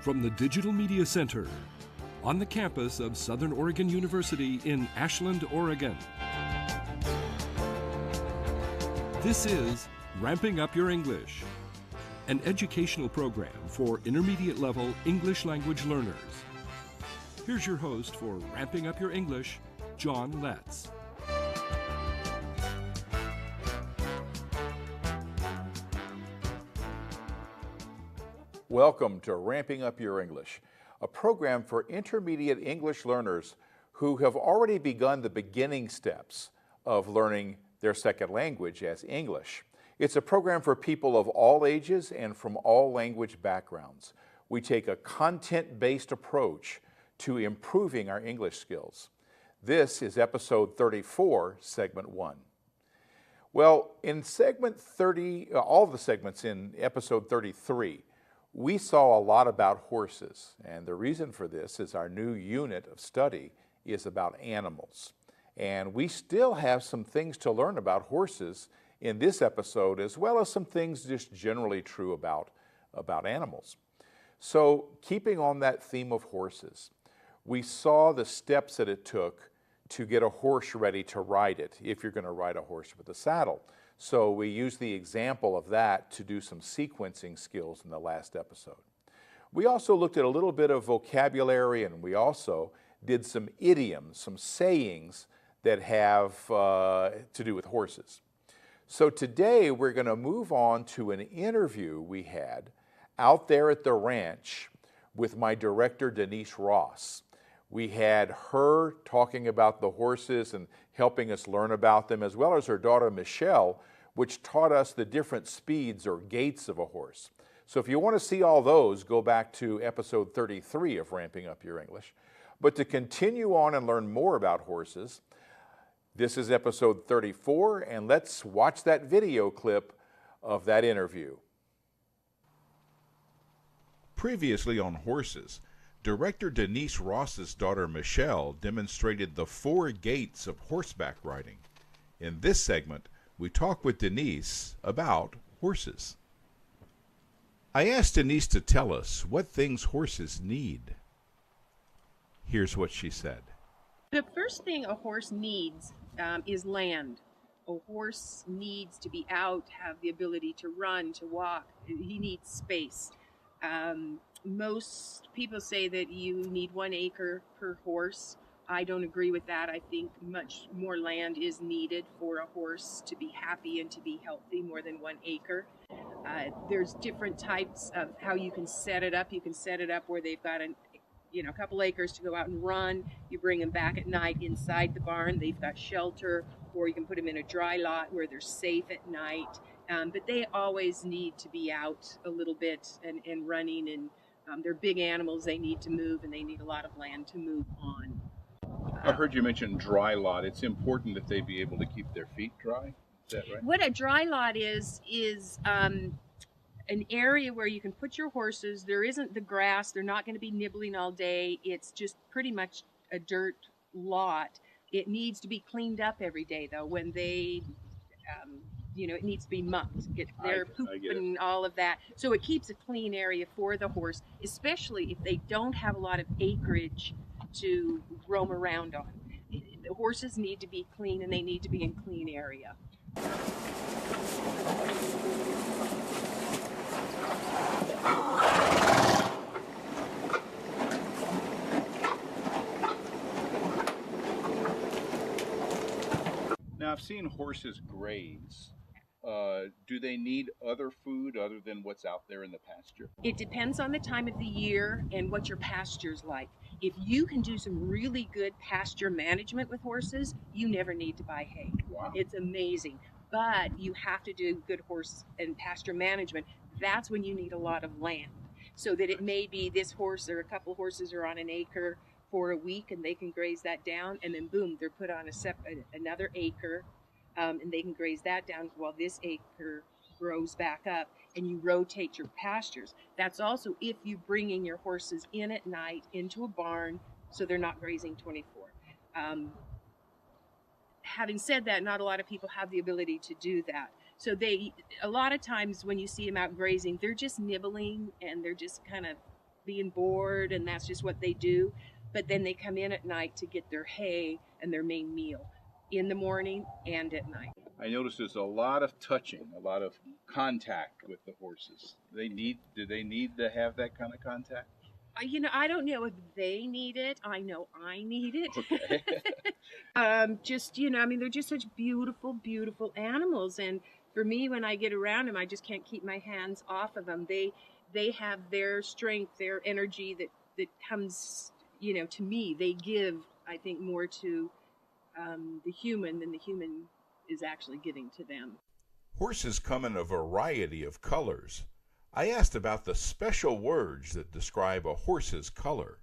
From the Digital Media Center on the campus of Southern Oregon University in Ashland, Oregon. This is Ramping Up Your English, an educational program for intermediate level English language learners. Here's your host for Ramping Up Your English, John Letts. Welcome to Ramping Up Your English, a program for intermediate English learners who have already begun the beginning steps of learning their second language as English. It's a program for people of all ages and from all language backgrounds. We take a content-based approach to improving our English skills. This is episode 34, segment 1. Well, in segment 30, all of the segments in episode 33, we saw a lot about horses, and the reason for this is our new unit of study is about animals. And we still have some things to learn about horses in this episode, as well as some things just generally true about animals. So, keeping on that theme of horses, we saw the steps that it took to get a horse ready to ride it, if you're going to ride a horse with a saddle. So we used the example of that to do some sequencing skills in the last episode. We also looked at a little bit of vocabulary, and we also did some idioms, some sayings that have to do with horses. So today we're going to move on to an interview we had out there at the ranch with my director, Denise Ross. We had her talking about the horses and helping us learn about them, as well as her daughter, Michelle, which taught us the different speeds or gaits of a horse. So if you want to see all those, go back to episode 33 of Ramping Up Your English. But to continue on and learn more about horses, this is episode 34, and let's watch that video clip of that interview. Previously on horses, Director Denise Ross's daughter Michelle demonstrated the 4 gaits of horseback riding. In this segment, we talk with Denise about horses. I asked Denise to tell us what things horses need. Here's what she said. The first thing a horse needs is land. A horse needs to be out, have the ability to run, to walk. He needs space. Most people say that you need 1 acre per horse. I don't agree with that. I think much more land is needed for a horse to be happy and to be healthy, more than 1 acre. There's different types of how you can set it up. You can set it up where they've got a couple acres to go out and run. You bring them back at night inside the barn. They've got shelter, or you can put them in a dry lot where they're safe at night. But they always need to be out a little bit and running, and they're big animals. They need to move, and they need a lot of land to move on. I heard you mention dry lot. It's important that they be able to keep their feet dry. Is that right? What a dry lot is an area where you can put your horses. There isn't the grass. They're not going to be nibbling all day. It's just pretty much a dirt lot. It needs to be cleaned up every day, though, when they it needs to be mucked. They're pooping and all of that. So it keeps a clean area for the horse, especially if they don't have a lot of acreage to roam around on. The horses need to be clean, and they need to be in clean area. Now, I've seen horses graze. Do they need other food other than what's out there in the pasture? It depends on the time of the year and what your pasture's like. If you can do some really good pasture management with horses, you never need to buy hay. Wow. It's amazing. But you have to do good horse and pasture management. That's when you need a lot of land. So that it may be this horse or a couple horses are on an acre for a week, and they can graze that down, and then boom, they're put on another acre, and they can graze that down while this acre grows back up, and you rotate your pastures. That's also if you're bringing your horses in at night into a barn, so they're not grazing 24. Having said that, not a lot of people have the ability to do that. So a lot of times when you see them out grazing, they're just nibbling, and they're just kind of being bored, and that's just what they do. But then they come in at night to get their hay and their main meal in the morning and at night. I noticed there's a lot of touching, a lot of contact with the horses. Do they need to have that kind of contact? I don't know if they need it. I know I need it. Okay. They're just such beautiful, beautiful animals. And for me, when I get around them, I just can't keep my hands off of them. They have their strength, their energy that comes, to me. They give, I think, more to the human than the human is actually giving to them. Horses come in a variety of colors. I asked about the special words that describe a horse's color.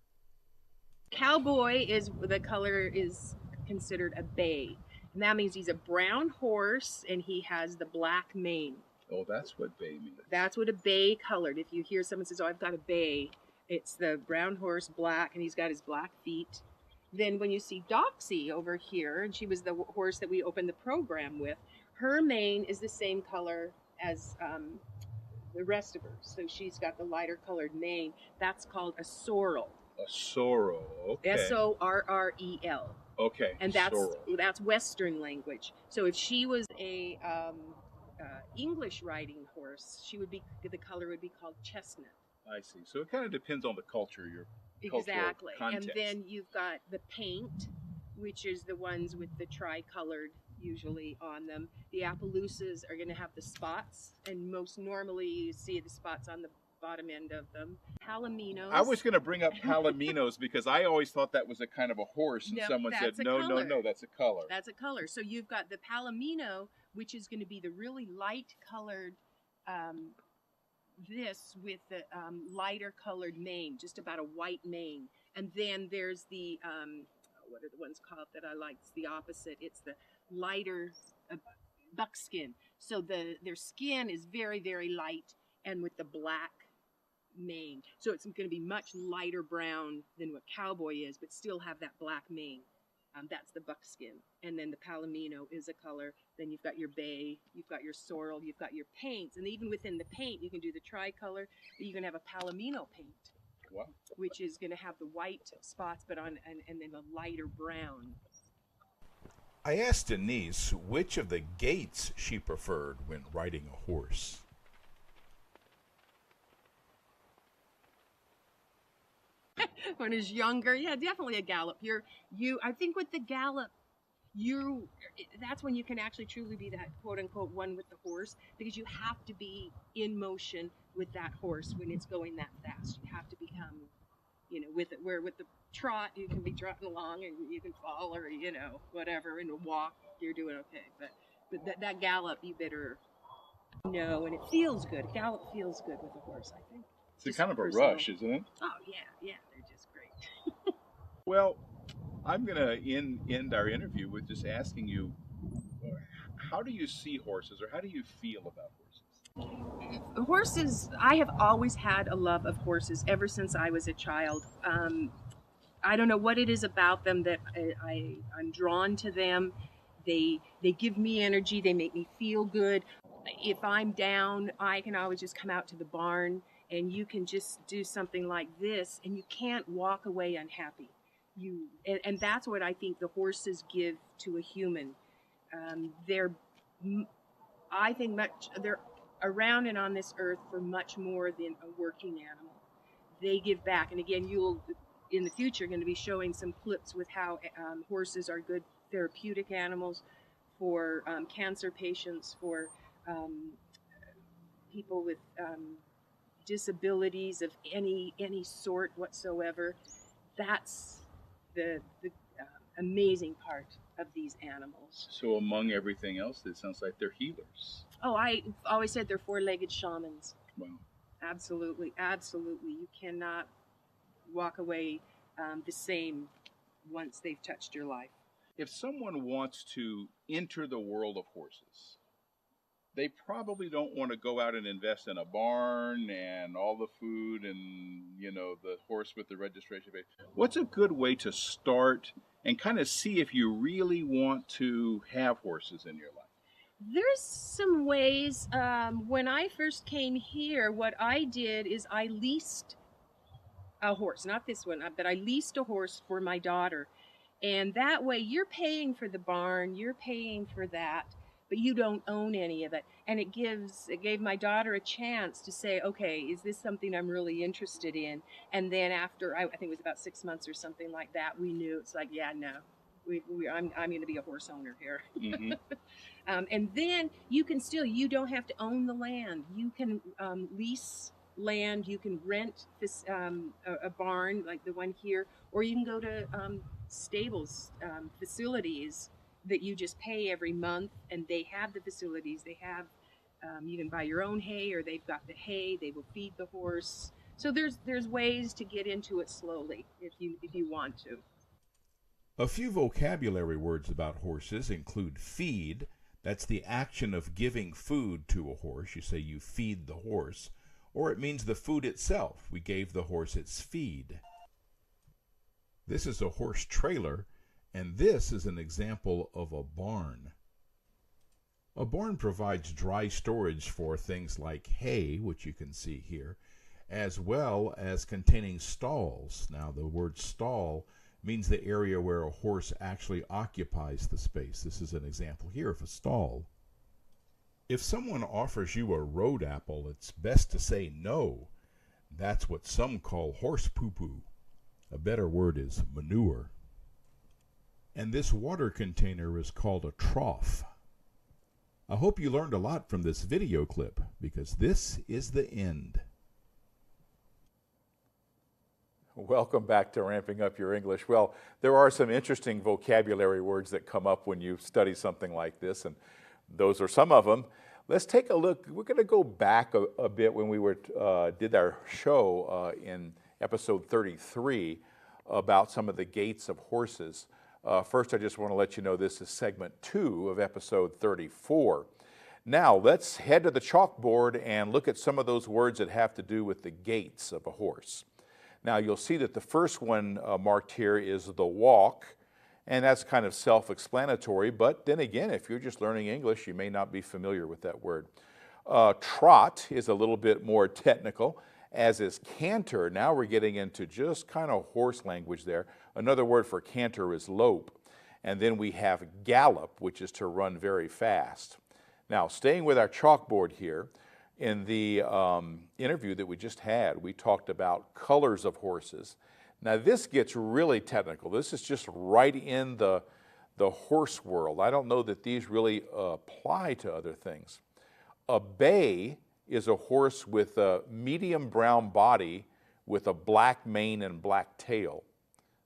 Cowboy the color is considered a bay. And that means he's a brown horse and he has the black mane. Oh, that's what bay means. That's what a bay colored. If you hear someone says, "Oh, I've got a bay," it's the brown horse, black, and he's got his black feet. Then when you see Doxy over here, and she was the horse that we opened the program with, her mane is the same color as the rest of her. So she's got the lighter colored mane. That's called a sorrel. A sorrel, okay. S-O-R-R-E-L. Okay, and that's Western language. So if she was a English riding horse, the color would be called chestnut. I see. So it kind of depends on the culture, your exactly. Context. And then you've got the paint, which is the ones with the tri-colored usually on them. The Appaloosas are going to have the spots, and most normally you see the spots on the bottom end of them. Palominos. I was going to bring up Palominos because I always thought that was a kind of a horse, and someone said, no, that's a color. That's a color. So you've got the Palomino, which is going to be the really light colored this with the lighter colored mane, just about a white mane. And then there's the, what are the ones called that I like? It's the opposite. It's the lighter buckskin. So their skin is very, very light and with the black mane. So it's going to be much lighter brown than what cowboy is, but still have that black mane. That's the buckskin. And then the Palomino is a color. Then you've got your bay, you've got your sorrel, you've got your paints. And even within the paint, you can do the tricolor, but you can have a Palomino paint. Wow. Which is going to have the white spots, but and then a lighter brown. I asked Denise which of the gaits she preferred when riding a horse. When he's younger, yeah, definitely a gallop. I think with the gallop, that's when you can actually truly be that quote unquote one with the horse, because you have to be in motion with that horse when it's going that fast. You have to become, with it. Where with the trot, you can be trotting along and you can fall or whatever, and a walk, you're doing okay. But that gallop, you better know, and it feels good. Gallop feels good with a horse, I think. It's kind of a rush, isn't it? Oh yeah, they're just great. Well, I'm going to end our interview with just asking you, how do you see horses, or how do you feel about horses? Horses, I have always had a love of horses ever since I was a child. I don't know what it is about them that I'm drawn to them. They give me energy. They make me feel good. If I'm down, I can always just come out to the barn, and you can just do something like this, and you can't walk away unhappy. And that's what I think the horses give to a human. They're around and on this earth for much more than a working animal. They give back, and again, you'll in the future going to be showing some clips with how horses are good therapeutic animals for cancer patients, for people with disabilities of any sort whatsoever. That's the amazing part of these animals. So among everything else, it sounds like they're healers. Oh, I always said they're four-legged shamans. Wow. Absolutely, absolutely. You cannot walk away the same once they've touched your life. If someone wants to enter the world of horses, they probably don't want to go out and invest in a barn and all the food and, the horse with the registration. What's a good way to start and kind of see if you really want to have horses in your life? There's some ways. When I first came here, what I did is I leased a horse, not this one, but I leased a horse for my daughter. And that way you're paying for the barn, you're paying for that, but you don't own any of it. And it gave my daughter a chance to say, okay, is this something I'm really interested in? And then after, I think it was about 6 months or something like that, we knew it's like, yeah, no, I'm going to be a horse owner here. Mm-hmm. And then you can still, you don't have to own the land. You can lease land, you can rent this, a barn like the one here, or you can go to stables, facilities that you just pay every month, and they have the facilities. They have, you can buy your own hay, or they've got the hay. They will feed the horse. So there's ways to get into it slowly if you want to. A few vocabulary words about horses include feed. That's the action of giving food to a horse. You say you feed the horse, or it means the food itself. We gave the horse its feed. This is a horse trailer, and this is an example of a barn. A barn provides dry storage for things like hay, which you can see here, as well as containing stalls. Now, the word stall means the area where a horse actually occupies the space. This is an example here of a stall. If someone offers you a road apple, it's best to say no. That's what some call horse poo-poo. A better word is manure. And this water container is called a trough. I hope you learned a lot from this video clip, because this is the end. Welcome back to Ramping Up Your English. Well, there are some interesting vocabulary words that come up when you study something like this, and those are some of them. Let's take a look. We're going to go back a bit when we did our show in episode 33 about some of the gaits of horses. First, I just want to let you know this is segment 2 of episode 34. Now, let's head to the chalkboard and look at some of those words that have to do with the gaits of a horse. Now, you'll see that the first one marked here is the walk, and that's kind of self-explanatory, but then again, if you're just learning English, you may not be familiar with that word. Trot is a little bit more technical, as is canter. Now we're getting into just kind of horse language there. Another word for canter is lope. And then we have gallop, which is to run very fast. Now, staying with our chalkboard here, in the interview that we just had, we talked about colors of horses. Now, this gets really technical. This is just right in the horse world. I don't know that these really apply to other things. A bay is a horse with a medium brown body with a black mane and black tail.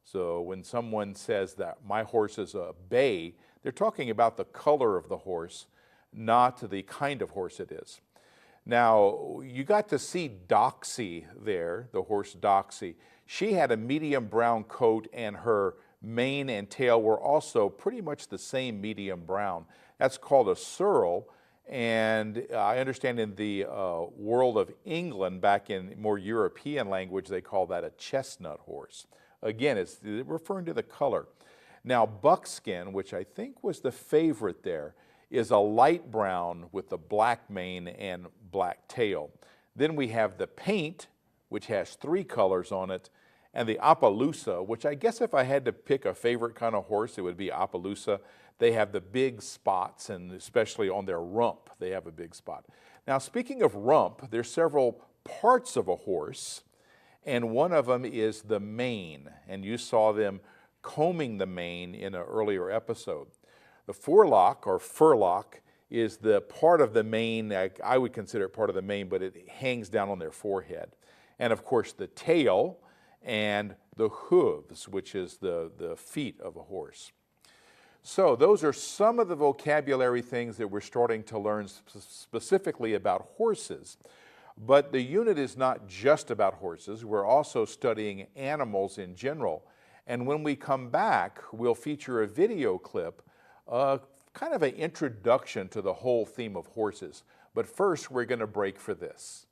So when someone says that my horse is a bay, they're talking about the color of the horse, not the kind of horse it is. Now, you got to see Doxy there, the horse Doxy. She had a medium brown coat, and her mane and tail were also pretty much the same medium brown. That's called a surrel. And I understand in the world of England, back in more European language, they call that a chestnut horse. Again, it's referring to the color. Now, buckskin, which I think was the favorite there, is a light brown with a black mane and black tail. Then we have the paint, which has 3 colors on it, and the Appaloosa, which I guess if I had to pick a favorite kind of horse, it would be Appaloosa. They have the big spots, and especially on their rump, they have a big spot. Now, speaking of rump, there's several parts of a horse, and one of them is the mane, and you saw them combing the mane in an earlier episode. The forelock or furlock is the part of the mane, I would consider it part of the mane, but it hangs down on their forehead. And of course the tail and the hooves, which is the feet of a horse. So those are some of the vocabulary things that we're starting to learn specifically about horses. But the unit is not just about horses. We're also studying animals in general. And when we come back, we'll feature a video clip, kind of an introduction to the whole theme of horses. But first, we're going to break for this.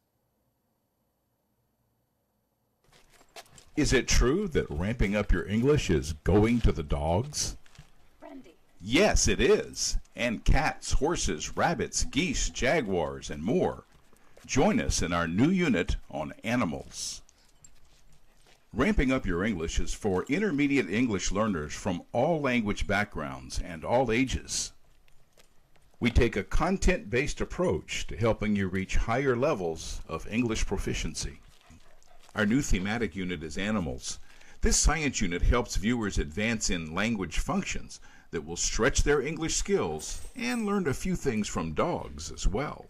Is it true that ramping up your English is going to the dogs? Brandy. Yes, it is. And cats, horses, rabbits, geese, jaguars, and more. Join us in our new unit on animals. Ramping Up Your English is for intermediate English learners from all language backgrounds and all ages. We take a content-based approach to helping you reach higher levels of English proficiency. Our new thematic unit is Animals. This science unit helps viewers advance in language functions that will stretch their English skills and learn a few things from dogs as well.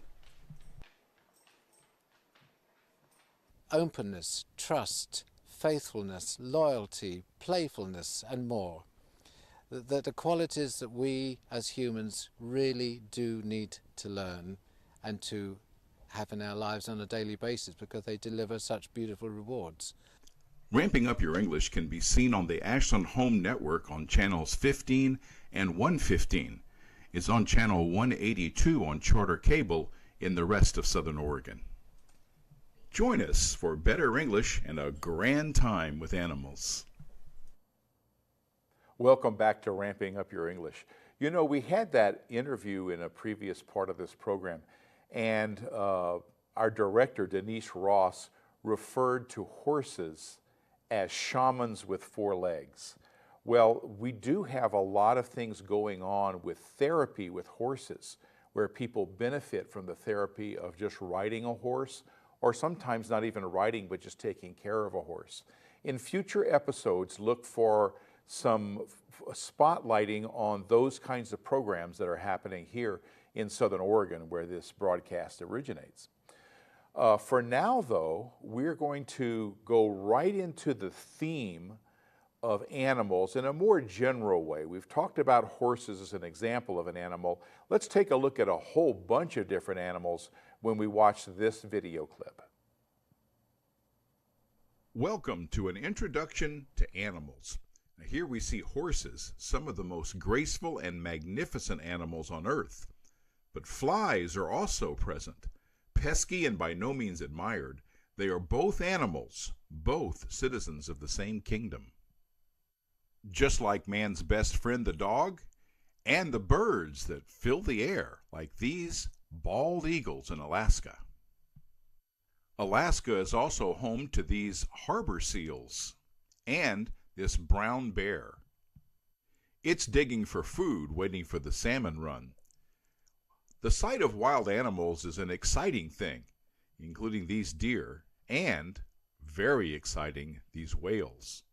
Openness, trust, faithfulness, loyalty, playfulness, and more. That the qualities that we as humans really do need to learn and to have in our lives on a daily basis because they deliver such beautiful rewards. Ramping Up Your English can be seen on the Ashland Home Network on channels 15 and 115. It's on channel 182 on Charter Cable in the rest of Southern Oregon. Join us for better English and a grand time with animals. Welcome back to Ramping Up Your English. You know, we had that interview in a previous part of this program, and our director, Denise Ross, referred to horses as shamans with 4 legs. Well, we do have a lot of things going on with therapy with horses, where people benefit from the therapy of just riding a horse, or sometimes not even riding, but just taking care of a horse. In future episodes, look for some spotlighting on those kinds of programs that are happening here in Southern Oregon, where this broadcast originates. For now, though, we're going to go right into the theme of animals in a more general way. We've talked about horses as an example of an animal. Let's take a look at a whole bunch of different animals when we watch this video clip. Welcome to an introduction to animals. Now, here we see horses, some of the most graceful and magnificent animals on earth. But flies are also present. Pesky and by no means admired, they are both animals, both citizens of the same kingdom. Just like man's best friend the dog, and the birds that fill the air, like these bald eagles in Alaska. Alaska is also home to these harbor seals and this brown bear. It's digging for food, waiting for the salmon run. The sight of wild animals is an exciting thing, including these deer, and, very exciting, these whales.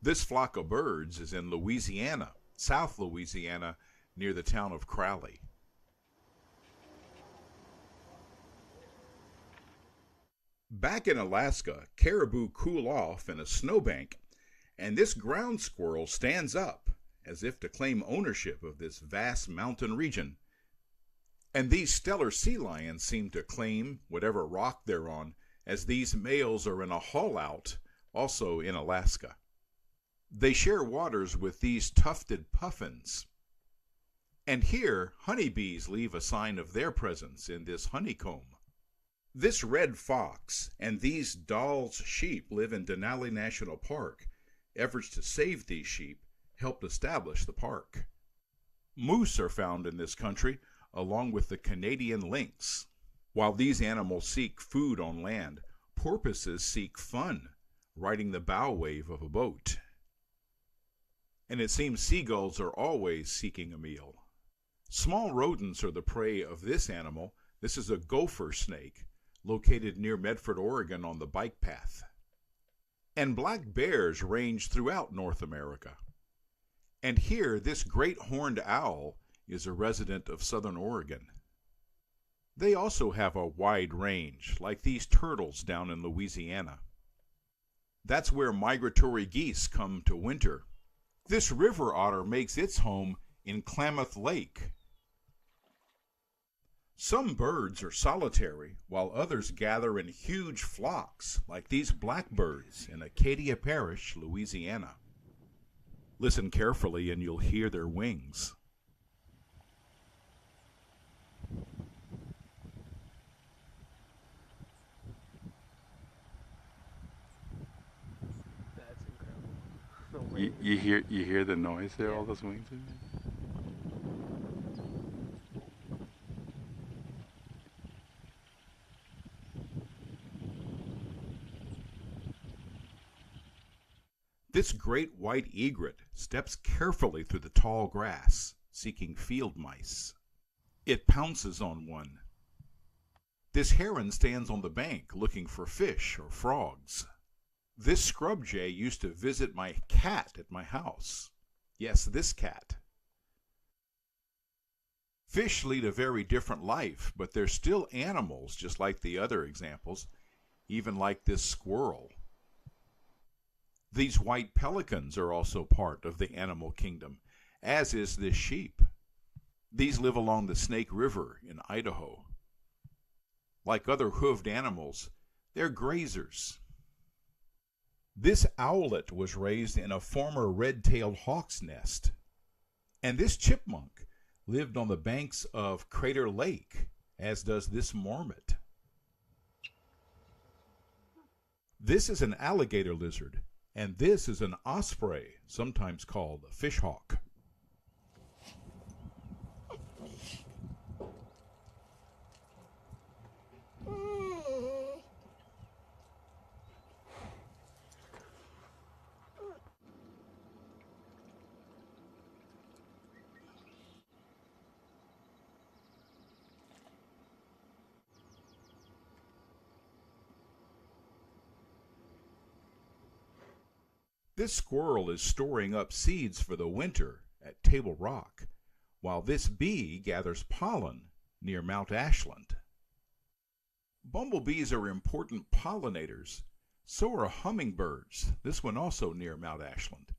This flock of birds is in Louisiana, South Louisiana, near the town of Crowley. Back in Alaska, caribou cool off in a snowbank, and this ground squirrel stands up as if to claim ownership of this vast mountain region. And these stellar sea lions seem to claim whatever rock they're on, as these males are in a haul-out, also in Alaska. They share waters with these tufted puffins. And here, honeybees leave a sign of their presence in this honeycomb. This red fox and these Dall's sheep live in Denali National Park. Efforts to save these sheep helped establish the park. Moose are found in this country, along with the Canadian lynx. While these animals seek food on land, porpoises seek fun, riding the bow wave of a boat. And it seems seagulls are always seeking a meal. Small rodents are the prey of this animal. This is a gopher snake, located near Medford, Oregon on the bike path. And black bears range throughout North America. And here, this great horned owl is a resident of Southern Oregon. They also have a wide range, like these turtles down in Louisiana. That's where migratory geese come to winter. This river otter makes its home in Klamath Lake. Some birds are solitary, while others gather in huge flocks, like these blackbirds in Acadia Parish, Louisiana. Listen carefully and you'll hear their wings. That's incredible. You hear the noise there, all those wings in there? This great white egret steps carefully through the tall grass, seeking field mice. It pounces on one. This heron stands on the bank looking for fish or frogs. This scrub jay used to visit my cat at my house. Yes, this cat. Fish lead a very different life, but they're still animals just like the other examples, even like this squirrel. These white pelicans are also part of the animal kingdom, as is this sheep. These live along the Snake River in Idaho. Like other hoofed animals, they're grazers. This owlet was raised in a former red-tailed hawk's nest. And this chipmunk lived on the banks of Crater Lake, as does this marmot. This is an alligator lizard, and this is an osprey, sometimes called a fishhawk. This squirrel is storing up seeds for the winter at Table Rock, while this bee gathers pollen near Mount Ashland. Bumblebees are important pollinators. So are hummingbirds, this one also near Mount Ashland.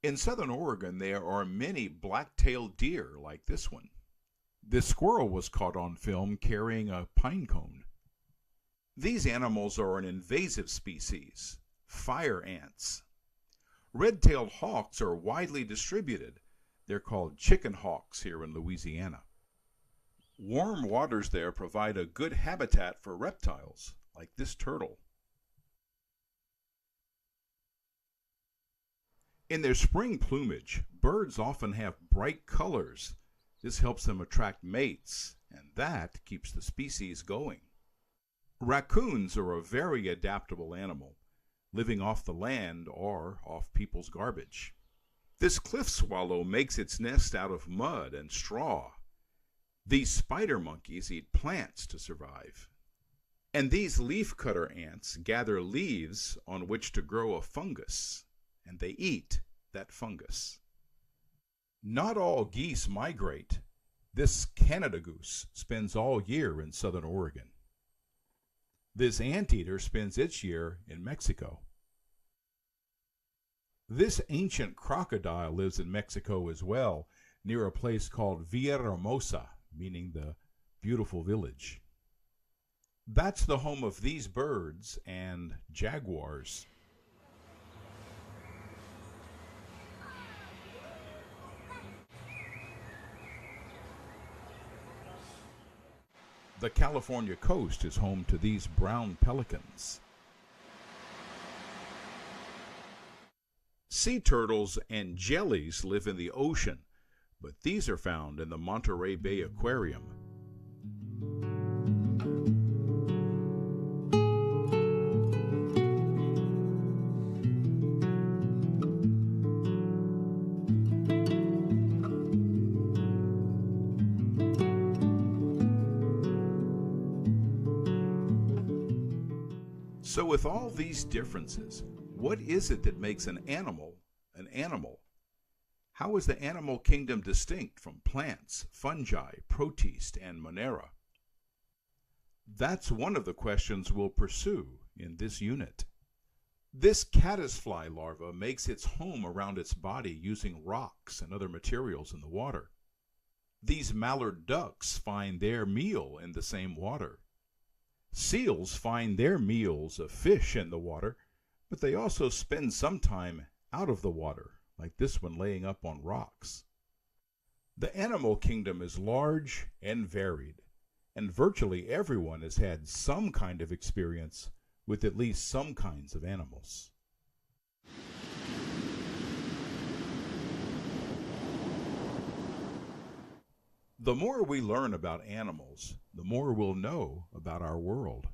In southern Oregon, there are many black-tailed deer like this one. This squirrel was caught on film carrying a pine cone. These animals are an invasive species. Fire ants. Red-tailed hawks are widely distributed. They're called chicken hawks here in Louisiana. Warm waters there provide a good habitat for reptiles, like this turtle. In their spring plumage, birds often have bright colors. This helps them attract mates, and that keeps the species going. Raccoons are a very adaptable animal, living off the land or off people's garbage. This cliff swallow makes its nest out of mud and straw. These spider monkeys eat plants to survive. And these leafcutter ants gather leaves on which to grow a fungus, and they eat that fungus. Not all geese migrate. This Canada goose spends all year in southern Oregon. This anteater spends its year in Mexico. This ancient crocodile lives in Mexico as well, near a place called Villahermosa, meaning the beautiful village. That's the home of these birds and jaguars. The California coast is home to these brown pelicans. Sea turtles and jellies live in the ocean, but these are found in the Monterey Bay Aquarium. So with all these differences, what is it that makes an animal an animal? How is the animal kingdom distinct from plants, fungi, protist, and Monera? That's one of the questions we'll pursue in this unit. This caddisfly larva makes its home around its body using rocks and other materials in the water. These mallard ducks find their meal in the same water. Seals find their meals of fish in the water, but they also spend some time out of the water, like this one laying up on rocks. The animal kingdom is large and varied, and virtually everyone has had some kind of experience with at least some kinds of animals. The more we learn about animals, the more we'll know about our world.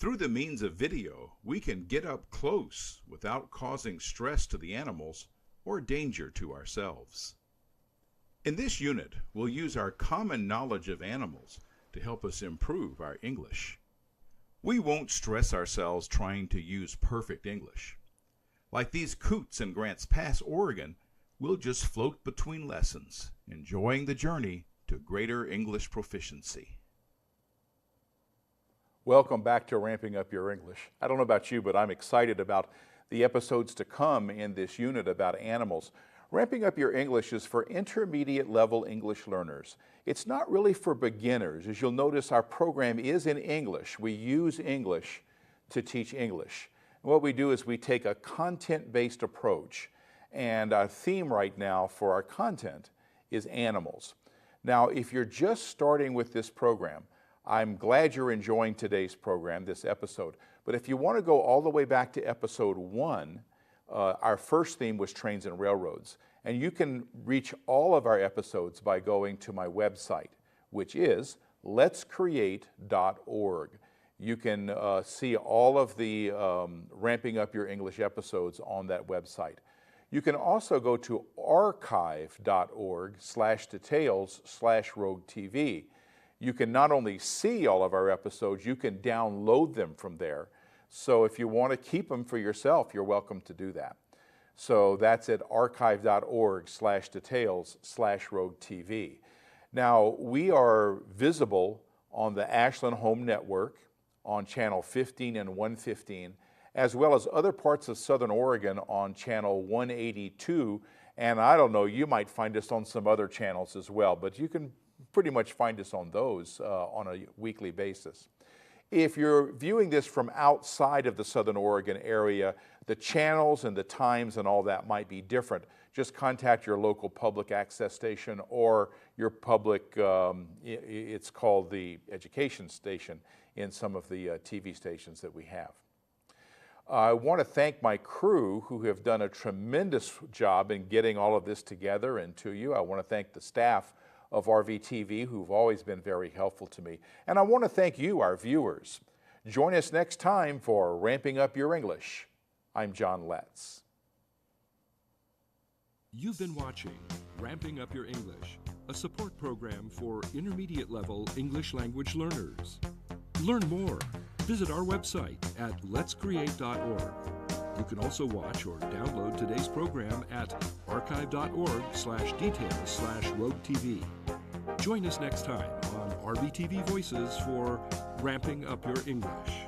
Through the means of video, we can get up close without causing stress to the animals or danger to ourselves. In this unit, we'll use our common knowledge of animals to help us improve our English. We won't stress ourselves trying to use perfect English. Like these coots in Grants Pass, Oregon, we'll just float between lessons, enjoying the journey to greater English proficiency. Welcome back to Ramping Up Your English. I don't know about you, but I'm excited about the episodes to come in this unit about animals. Ramping Up Your English is for intermediate level English learners. It's not really for beginners. As you'll notice, our program is in English. We use English to teach English. And what we do is we take a content-based approach, and our theme right now for our content is animals. Now, if you're just starting with this program, I'm glad you're enjoying today's program, this episode. But if you want to go all the way back to episode 1, our first theme was trains and railroads. And you can reach all of our episodes by going to my website, which is letscreate.org. You can see all of the Ramping Up Your English episodes on that website. You can also go to archive.org/details/roguetv. You can not only see all of our episodes, you can download them from there. So if you want to keep them for yourself, you're welcome to do that. So that's at archive.org/details/roguetv. Now, we are visible on the Ashland Home Network on channel 15 and 115, as well as other parts of Southern Oregon on channel 182. And I don't know, you might find us on some other channels as well, but you can pretty much find us on those on a weekly basis. If you're viewing this from outside of the Southern Oregon area, the channels and the times and all that might be different. Just contact your local public access station or your public, it's called the education station in some of the TV stations that we have. I want to thank my crew who have done a tremendous job in getting all of this together and to you. I want to thank the staff of RVTV who've always been very helpful to me. And I want to thank you, our viewers. Join us next time for Ramping Up Your English. I'm John Letts. You've been watching Ramping Up Your English, a support program for intermediate level English language learners. Learn more. Visit our website at letscreate.org. You can also watch or download today's program at archive.org/details/roguetv. Join us next time on RVTV Voices for Ramping Up Your English.